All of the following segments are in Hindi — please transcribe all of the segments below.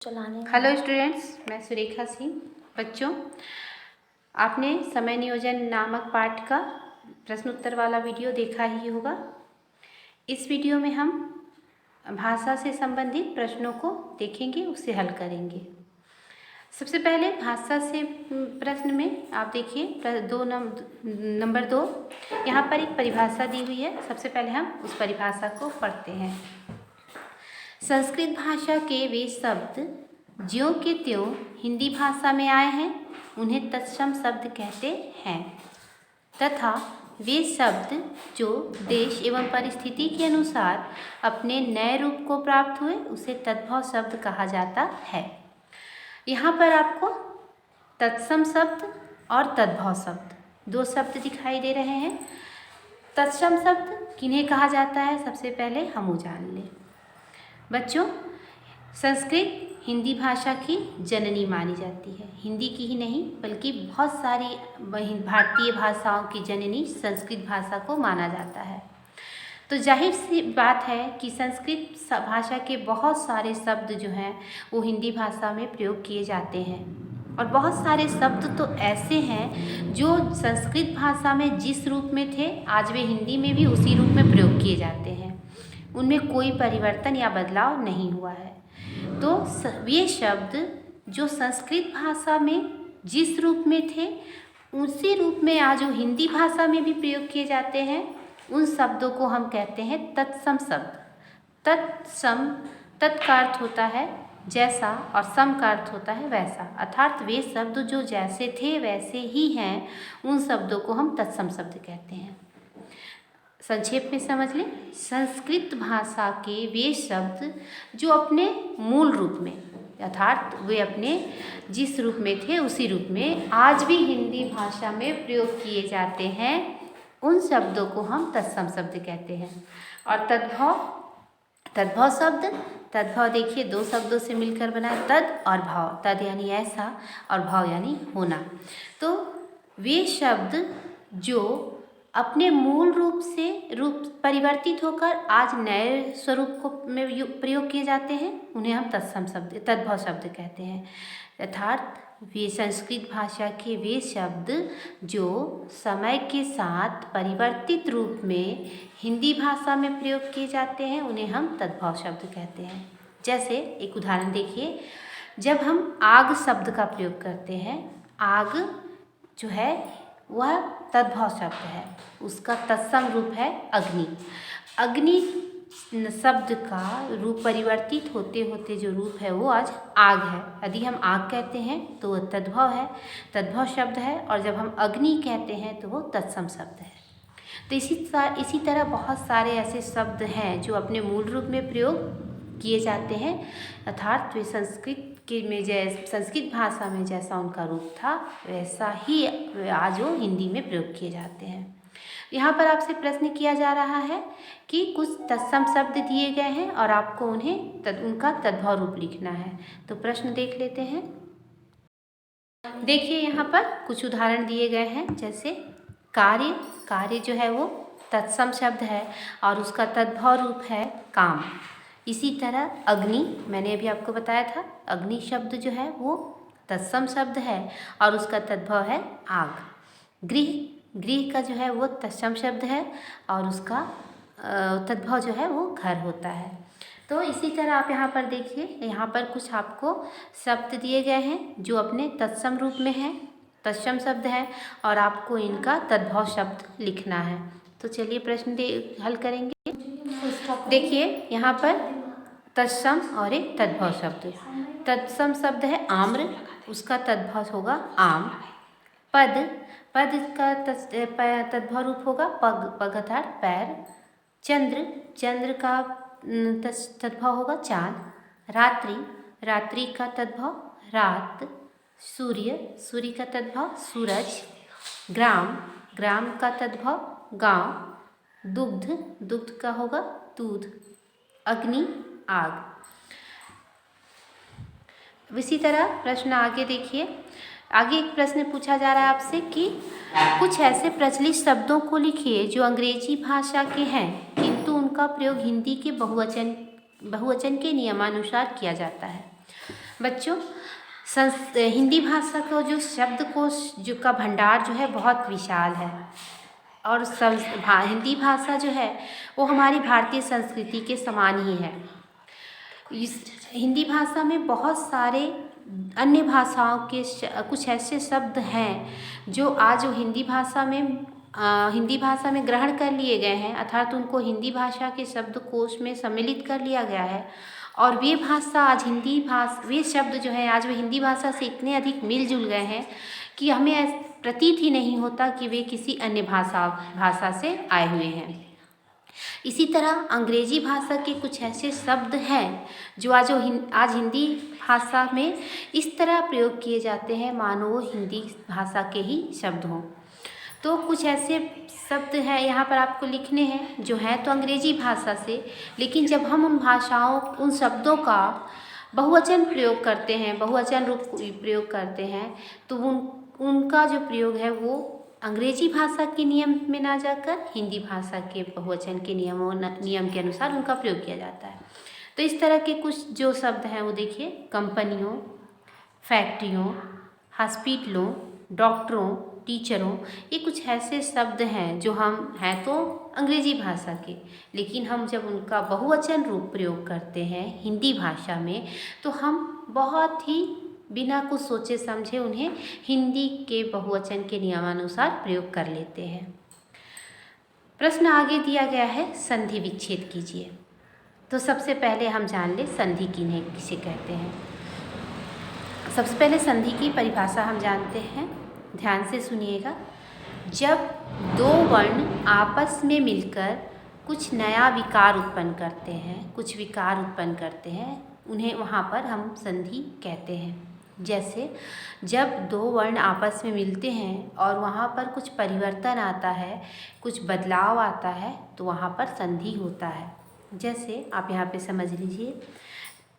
चलाने। हेलो स्टूडेंट्स, मैं सुरेखा सिंह। बच्चों, आपने समय नियोजन नामक पाठ का प्रश्नोत्तर वाला वीडियो देखा ही होगा। इस वीडियो में हम भाषा से संबंधित प्रश्नों को देखेंगे, उसे हल करेंगे। सबसे पहले भाषा से प्रश्न में आप देखिए नंबर 2 यहाँ पर एक परिभाषा दी हुई है। सबसे पहले हम उस परिभाषा को पढ़ते हैं। संस्कृत भाषा के वे शब्द ज्यों के त्यों हिंदी भाषा में आए हैं, उन्हें तत्सम शब्द कहते हैं, तथा वे शब्द जो देश एवं परिस्थिति के अनुसार अपने नए रूप को प्राप्त हुए, उसे तद्भव शब्द कहा जाता है। यहाँ पर आपको तत्सम शब्द और तद्भव शब्द दो शब्द दिखाई दे रहे हैं। तत्सम शब्द किन्हें कहा जाता है, सबसे पहले हम वो जान लें। बच्चों, संस्कृत हिंदी भाषा की जननी मानी जाती है। हिंदी की ही नहीं बल्कि बहुत सारी भारतीय भाषाओं की जननी संस्कृत भाषा को माना जाता है। तो जाहिर सी बात है कि संस्कृत भाषा के बहुत सारे शब्द जो हैं वो हिंदी भाषा में प्रयोग किए जाते हैं, और बहुत सारे शब्द तो ऐसे हैं जो संस्कृत भाषा में जिस रूप में थे आज वे हिंदी में भी उसी रूप में प्रयोग किए जाते हैं। उनमें कोई परिवर्तन या बदलाव नहीं हुआ है। तो ये शब्द जो संस्कृत भाषा में जिस रूप में थे उसी रूप में आज जो हिंदी भाषा में भी प्रयोग किए जाते हैं, उन शब्दों को हम कहते हैं तत्सम शब्द। तत्सम, तत् का अर्थ होता है जैसा और सम का अर्थ होता है वैसा, अर्थात वे शब्द जो जैसे थे वैसे ही हैं, उन शब्दों को हम तत्सम शब्द कहते हैं। संक्षेप में समझ लें, संस्कृत भाषा के वे शब्द जो अपने मूल रूप में अर्थात वे अपने जिस रूप में थे उसी रूप में आज भी हिंदी भाषा में प्रयोग किए जाते हैं, उन शब्दों को हम तत्सम शब्द कहते हैं। और तद्भव शब्द, तद्भव देखिए दो शब्दों से मिलकर बना है, तद और भाव। तद यानी ऐसा और भाव यानी होना। तो वे शब्द जो अपने मूल रूप से परिवर्तित होकर आज नए स्वरूप को में प्रयोग किए जाते हैं, उन्हें हम तद्भव शब्द कहते हैं। अर्थात वे संस्कृत भाषा के वे शब्द जो समय के साथ परिवर्तित रूप में हिंदी भाषा में प्रयोग किए जाते हैं, उन्हें हम तद्भव शब्द कहते हैं। जैसे एक उदाहरण देखिए, जब हम आग शब्द का प्रयोग करते हैं, आग जो है वह तद्भव शब्द है, उसका तत्सम रूप है अग्नि। अग्नि शब्द का रूप परिवर्तित होते होते जो रूप है वो आज आग है। यदि हम आग कहते हैं तो वह तद्भव है, तद्भव शब्द है, और जब हम अग्नि कहते हैं तो वो तत्सम शब्द है। तो इसी तरह बहुत सारे ऐसे शब्द हैं जो अपने मूल रूप में प्रयोग किए जाते हैं, अर्थात वे संस्कृत भाषा में जैसा उनका रूप था वैसा ही आज वो हिंदी में प्रयोग किए जाते हैं। यहाँ पर आपसे प्रश्न किया जा रहा है कि कुछ तत्सम शब्द दिए गए हैं और आपको उनका तद्भव रूप लिखना है। तो प्रश्न देख लेते हैं। देखिए यहाँ पर कुछ उदाहरण दिए गए हैं, जैसे कार्य जो है वो तत्सम शब्द है और उसका तद्भव रूप है काम। इसी तरह अग्नि, मैंने अभी आपको बताया था, अग्नि शब्द जो है वो तत्सम शब्द है और उसका तद्भव है आग। गृह का जो है वो तत्सम शब्द है और उसका तद्भव जो है वो घर होता है। तो इसी तरह आप यहाँ पर देखिए, यहाँ पर कुछ आपको शब्द दिए गए हैं जो अपने तत्सम रूप में हैं, तत्सम शब्द है, और आपको इनका तद्भव शब्द लिखना है। तो चलिए प्रश्न हल करेंगे। देखिए यहाँ पर तत्सम और एक तद्भव शब्द। तत्सम शब्द है आम्र, उसका तद्भव होगा आम। पद का तद्भव रूप होगा पग अर्थात पैर। चंद्र का तद्भव होगा चाँद। रात्रि का तद्भव रात। सूर्य का तद्भव सूरज। ग्राम का तद्भव गांव। दुग्ध का होगा दूध। अग्नि आग। इसी तरह प्रश्न आगे देखिए। आगे एक प्रश्न पूछा जा रहा है आपसे कि कुछ ऐसे प्रचलित शब्दों को लिखिए जो अंग्रेजी भाषा के हैं किंतु उनका प्रयोग हिंदी के बहुवचन के नियमानुसार किया जाता है। बच्चों, हिंदी भाषा का जो शब्दकोश जो का भंडार जो है बहुत विशाल है। और हिंदी भाषा जो है वो हमारी भारतीय संस्कृति के समान ही है। इस हिंदी भाषा में बहुत सारे अन्य भाषाओं के कुछ ऐसे शब्द हैं जो आज हिंदी भाषा में ग्रहण कर लिए गए हैं, अर्थात उनको हिंदी भाषा के शब्दकोश में सम्मिलित कर लिया गया है। और वे शब्द जो है आज वे हिंदी भाषा से इतने अधिक मिलजुल गए हैं कि हमें प्रतीत ही नहीं होता कि वे किसी अन्य भाषा से आए हुए हैं। इसी तरह अंग्रेजी भाषा के कुछ ऐसे शब्द हैं जो आज हिंदी भाषा में इस तरह प्रयोग किए जाते हैं मानो वो हिंदी भाषा के ही शब्द हों। तो कुछ ऐसे शब्द हैं यहाँ पर आपको लिखने हैं जो हैं तो अंग्रेजी भाषा से, लेकिन जब हम उन शब्दों का बहुवचन प्रयोग करते हैं, बहुवचन रूप प्रयोग करते हैं, तो उनका जो प्रयोग है वो अंग्रेजी भाषा के नियम में ना जाकर हिंदी भाषा के बहुवचन के नियम के अनुसार उनका प्रयोग किया जाता है। तो इस तरह के कुछ जो शब्द हैं वो देखिए, कंपनियों, फैक्ट्रियों, हॉस्पिटलों, डॉक्टरों, टीचरों, ये कुछ ऐसे शब्द हैं जो हम हैं तो अंग्रेजी भाषा के, लेकिन हम जब उनका बहुवचन रूप प्रयोग करते हैं हिंदी भाषा में तो हम बहुत ही बिना कुछ सोचे समझे उन्हें हिंदी के बहुवचन के नियमानुसार प्रयोग कर लेते हैं। प्रश्न आगे दिया गया है, संधि विच्छेद कीजिए। तो सबसे पहले हम जान लें संधि किसे कहते हैं। सबसे पहले संधि की परिभाषा हम जानते हैं, ध्यान से सुनिएगा। जब दो वर्ण आपस में मिलकर कुछ नया विकार उत्पन्न करते हैं, उन्हें वहाँ पर हम संधि कहते हैं। जैसे जब दो वर्ण आपस में मिलते हैं और वहाँ पर कुछ परिवर्तन आता है, कुछ बदलाव आता है, तो वहाँ पर संधि होता है। जैसे आप यहाँ पे समझ लीजिए,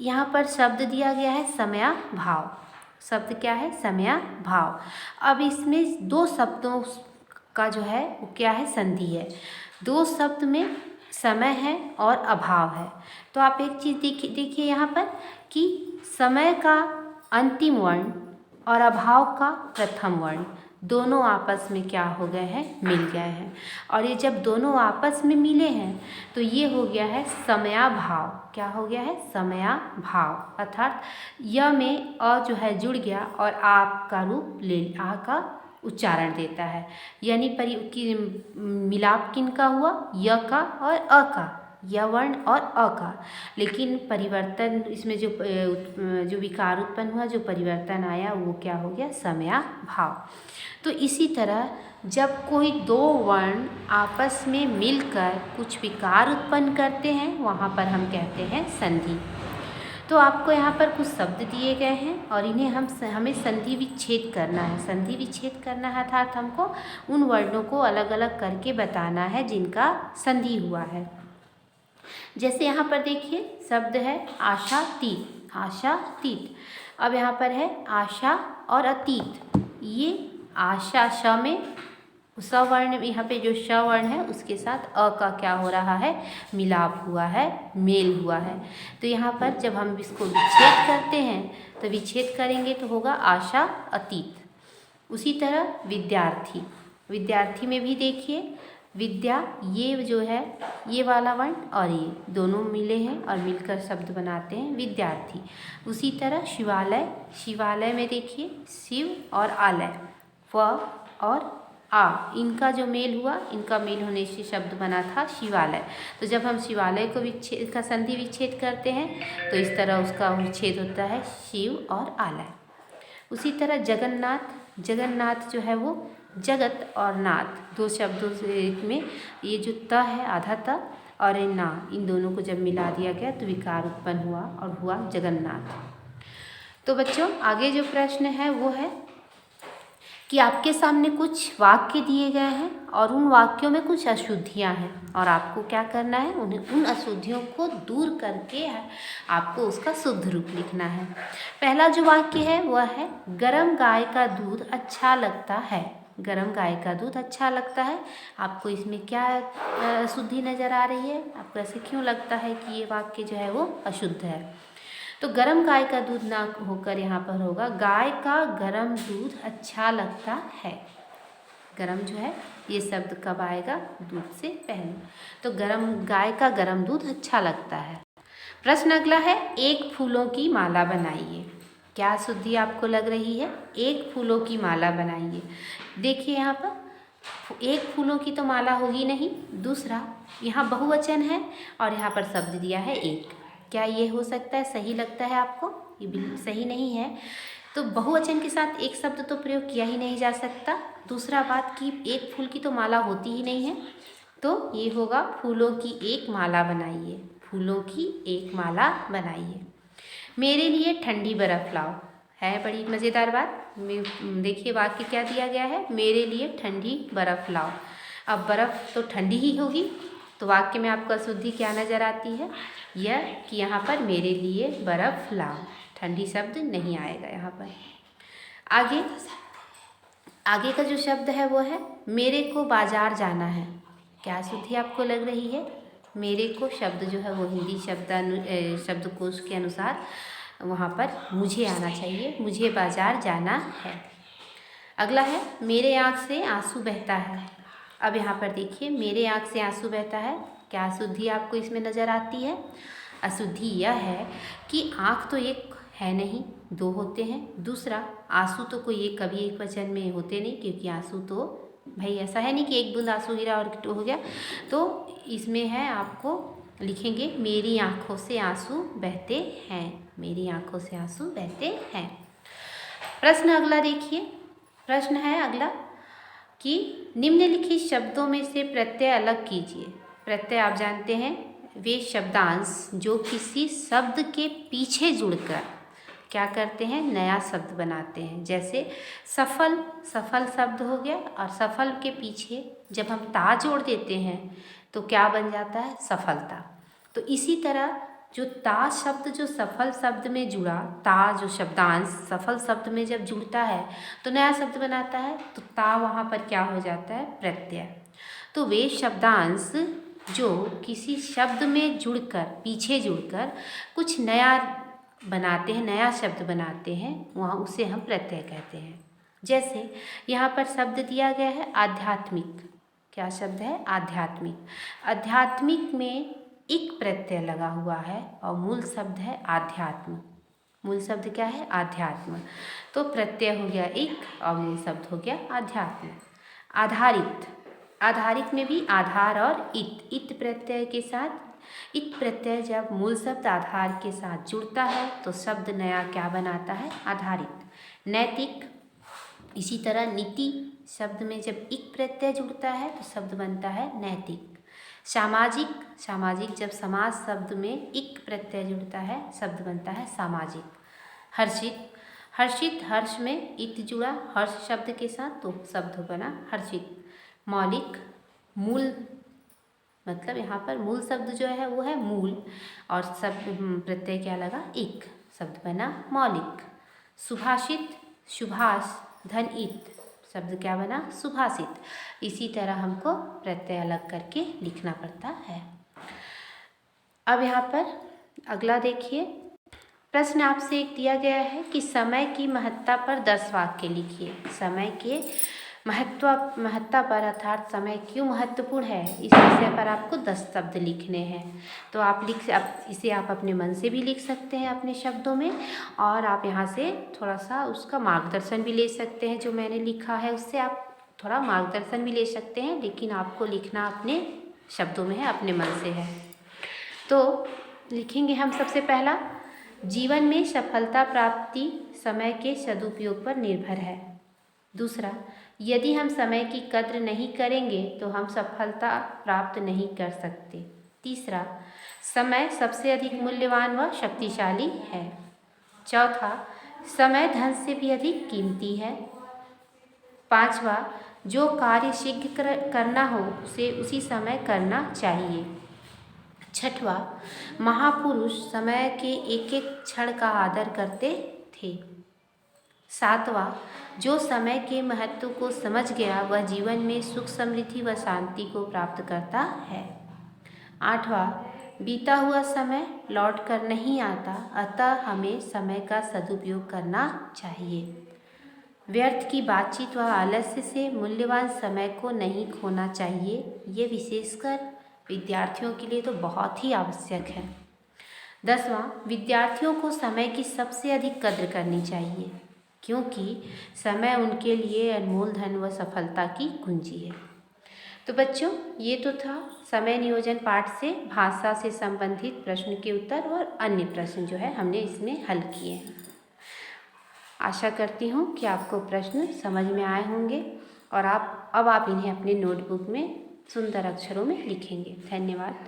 यहाँ पर शब्द दिया गया है समयाभाव। शब्द क्या है? समयाभाव। अब इसमें दो शब्दों का जो है वो क्या है? संधि है। दो शब्द में समय है और अभाव है। तो आप एक चीज़ देखिए यहाँ पर कि समय का अंतिम वर्ण और अभाव का प्रथम वर्ण दोनों आपस में क्या हो गए हैं? मिल गए हैं। और ये जब दोनों आपस में मिले हैं तो ये हो गया है समयाभाव। क्या हो गया है? समयाभाव। अर्थात य में अ जो है जुड़ गया और आप का रूप आ का उच्चारण देता है, यानी मिलाप किनका हुआ? य का और अ का, य वर्ण और अ का। लेकिन परिवर्तन इसमें जो विकार उत्पन्न हुआ, जो परिवर्तन आया, वो क्या हो गया? समयाभाव। तो इसी तरह जब कोई दो वर्ण आपस में मिलकर कुछ विकार उत्पन्न करते हैं, वहाँ पर हम कहते हैं संधि। तो आपको यहाँ पर कुछ शब्द दिए गए हैं और इन्हें हमें संधि विच्छेद करना है। संधि विच्छेद करना है अर्थात हमको उन वर्णों को अलग अलग करके बताना है जिनका संधि हुआ है। जैसे यहाँ पर देखिए शब्द है आशातीत। आशातीत। अब यहाँ पर है आशा और अतीत। ये आशा श में सवर्ण, यहाँ पे जो श वर्ण है उसके साथ अ का क्या हो रहा है? मिलाप हुआ है, मेल हुआ है। तो यहाँ पर जब हम इसको विच्छेद करते हैं तो विच्छेद करेंगे तो होगा आशा अतीत। उसी तरह विद्यार्थी। विद्यार्थी में भी देखिए विद्या, ये जो है ये वाला वर्ण और ये दोनों मिले हैं और मिलकर शब्द बनाते हैं विद्यार्थी। उसी तरह शिवालय। शिवालय में देखिए शिव और आलय, व और आ, इनका जो मेल हुआ, इनका मेल होने से शब्द बना था शिवालय। तो जब हम शिवालय का संधि विच्छेद करते हैं तो इस तरह उसका विच्छेद होता है शिव और आलय। उसी तरह जगन्नाथ। जगन्नाथ जो है वो जगत और नाथ, दो शब्दों से में ये जो त है आधा त और ये ना, इन दोनों को जब मिला दिया गया तो विकार उत्पन्न हुआ और हुआ जगन्नाथ। तो बच्चों आगे जो प्रश्न है वो है कि आपके सामने कुछ वाक्य दिए गए हैं और उन वाक्यों में कुछ अशुद्धियां हैं और आपको क्या करना है? उन अशुद्धियों को दूर करके आपको उसका शुद्ध रूप लिखना है। पहला जो वाक्य है वह है गरम गाय का दूध अच्छा लगता है। गरम गाय का दूध अच्छा लगता है। आपको इसमें क्या अशुद्धि नज़र आ रही है? आपको ऐसे क्यों लगता है कि ये वाक्य जो है वो अशुद्ध है? तो गरम गाय का दूध ना होकर यहाँ पर होगा गाय का गरम दूध अच्छा लगता है। गरम जो है ये शब्द कब आएगा? दूध से पहले। तो गरम गाय का गरम दूध अच्छा लगता है। प्रश्न अगला है, एक फूलों की माला बनाइए। क्या शुद्धि आपको लग रही है? एक फूलों की माला बनाइए। देखिए यहाँ पर एक फूलों की तो माला होगी नहीं। दूसरा, यहाँ बहुवचन है और यहाँ पर शब्द दिया है एक। क्या ये हो सकता है? सही लगता है आपको? ये बिल्कुल सही नहीं है। तो बहुवचन के साथ एक शब्द तो प्रयोग किया ही नहीं जा सकता। दूसरा बात कि एक फूल की तो माला होती ही नहीं है, तो ये होगा फूलों की एक माला बनाइए। फूलों की एक माला बनाइए। मेरे लिए ठंडी बर्फ़ लाओ। है बड़ी मज़ेदार बात। देखिए वाक्य क्या दिया गया है, मेरे लिए ठंडी बर्फ़ लाओ। अब बर्फ़ तो ठंडी ही होगी, तो वाक्य में आपको अशुद्धि क्या नज़र आती है? यह कि यहाँ पर मेरे लिए बर्फ़ लाओ, ठंडी शब्द नहीं आएगा यहाँ पर। आगे का जो शब्द है वो है मेरे को बाज़ार जाना है। क्या अशुद्धि आपको लग रही है? मेरे को शब्द जो है वो हिंदी शब्दकोश के अनुसार वहाँ पर मुझे आना चाहिए, मुझे बाज़ार जाना है। अगला है मेरे आँख से आंसू बहता है। अब यहाँ पर देखिए मेरे आँख से आंसू बहता है, क्या अशुद्धि आपको इसमें नज़र आती है? अशुद्धि यह है कि आँख तो एक है नहीं, दो होते हैं। दूसरा, आंसू तो कोई एक कभी एक वचन में होते नहीं, क्योंकि आंसू तो भाई ऐसा है नहीं कि एक बूंद आंसू गिरा और हो गया। तो इसमें है, आपको लिखेंगे मेरी आँखों से आंसू बहते हैं, मेरी आँखों से आंसू बहते हैं। प्रश्न अगला देखिए, प्रश्न है अगला कि निम्नलिखित शब्दों में से प्रत्यय अलग कीजिए। प्रत्यय आप जानते हैं वे शब्दांश जो किसी शब्द के पीछे जुड़कर क्या करते हैं? नया शब्द बनाते हैं। जैसे सफल, सफल शब्द हो गया और सफल के पीछे जब हम ता जोड़ देते हैं तो क्या बन जाता है? सफलता। तो इसी तरह जो ता शब्द जो सफल शब्द में जुड़ा, ता जो शब्दांश सफल शब्द में जब जुड़ता है तो नया शब्द बनाता है, तो ता वहाँ पर क्या हो जाता है? प्रत्यय। तो वे शब्दांश जो किसी शब्द में जुड़कर, पीछे जुड़कर कुछ नया बनाते हैं, नया शब्द बनाते हैं, वहाँ उसे हम प्रत्यय कहते हैं। जैसे यहाँ पर शब्द दिया गया है आध्यात्मिक। क्या शब्द है? आध्यात्मिक। आध्यात्मिक में एक प्रत्यय लगा हुआ है और मूल शब्द है आध्यात्म। मूल शब्द क्या है? आध्यात्म। तो प्रत्यय हो गया एक और मूल शब्द हो गया आध्यात्म। आधारित, आधारित में भी आधार और इत प्रत्यय के साथ, इत प्रत्यय जब मूल शब्द आधार के साथ जुड़ता है तो शब्द नया क्या बनाता है? आधारित। नैतिक, इसी तरह नीति शब्द में जब इक प्रत्यय जुड़ता है तो शब्द बनता है नैतिक। सामाजिक, सामाजिक जब समाज शब्द में इक प्रत्यय जुड़ता है शब्द बनता है सामाजिक। हर्षित, हर्षित हर्ष में इत जुड़ा हर्ष शब्द के साथ तो शब्द बना हर्षित। मौलिक, मूल मतलब यहाँ पर मूल शब्द जो है वो है मूल और शब्द प्रत्यय क्या लगा? इक, शब्द बना मौलिक। सुभाषित, सुभाष धन इत शब्द क्या बना? सुभाषित। इसी तरह हमको प्रत्यय अलग करके लिखना पड़ता है। अब यहाँ पर अगला देखिए, प्रश्न आपसे एक दिया गया है कि समय की महत्ता पर 10 वाक्य लिखिए। समय के महत्ता पर अर्थात समय क्यों महत्वपूर्ण है इस विषय पर आपको 10 शब्द लिखने हैं। तो आप इसे आप अपने मन से भी लिख सकते हैं अपने शब्दों में, और आप यहाँ से थोड़ा सा उसका मार्गदर्शन भी ले सकते हैं। जो मैंने लिखा है उससे आप थोड़ा मार्गदर्शन भी ले सकते हैं, लेकिन आपको लिखना अपने शब्दों में है, अपने मन से है। तो लिखेंगे हम सबसे पहला, जीवन में सफलता प्राप्ति समय के सदुपयोग पर निर्भर है। दूसरा, यदि हम समय की कद्र नहीं करेंगे तो हम सफलता प्राप्त नहीं कर सकते। तीसरा, समय सबसे अधिक मूल्यवान व शक्तिशाली है। चौथा, समय धन से भी अधिक कीमती है। पांचवा, जो कार्य शीघ्र करना हो उसे उसी समय करना चाहिए। छठवा, महापुरुष समय के एक एक क्षण का आदर करते थे। सातवां, जो समय के महत्व को समझ गया वह जीवन में सुख समृद्धि व शांति को प्राप्त करता है। आठवां, बीता हुआ समय लौट कर नहीं आता, अतः हमें समय का सदुपयोग करना चाहिए। व्यर्थ की बातचीत व आलस्य से मूल्यवान समय को नहीं खोना चाहिए। ये विशेषकर विद्यार्थियों के लिए तो बहुत ही आवश्यक है। 10वां, विद्यार्थियों को समय की सबसे अधिक कद्र करनी चाहिए, क्योंकि समय उनके लिए अनमोल धन व सफलता की कुंजी है। तो बच्चों, ये तो था समय नियोजन पाठ से भाषा से संबंधित प्रश्न के उत्तर और अन्य प्रश्न जो है हमने इसमें हल किए हैं। आशा करती हूँ कि आपको प्रश्न समझ में आए होंगे और आप इन्हें अपने नोटबुक में सुंदर अक्षरों में लिखेंगे। धन्यवाद।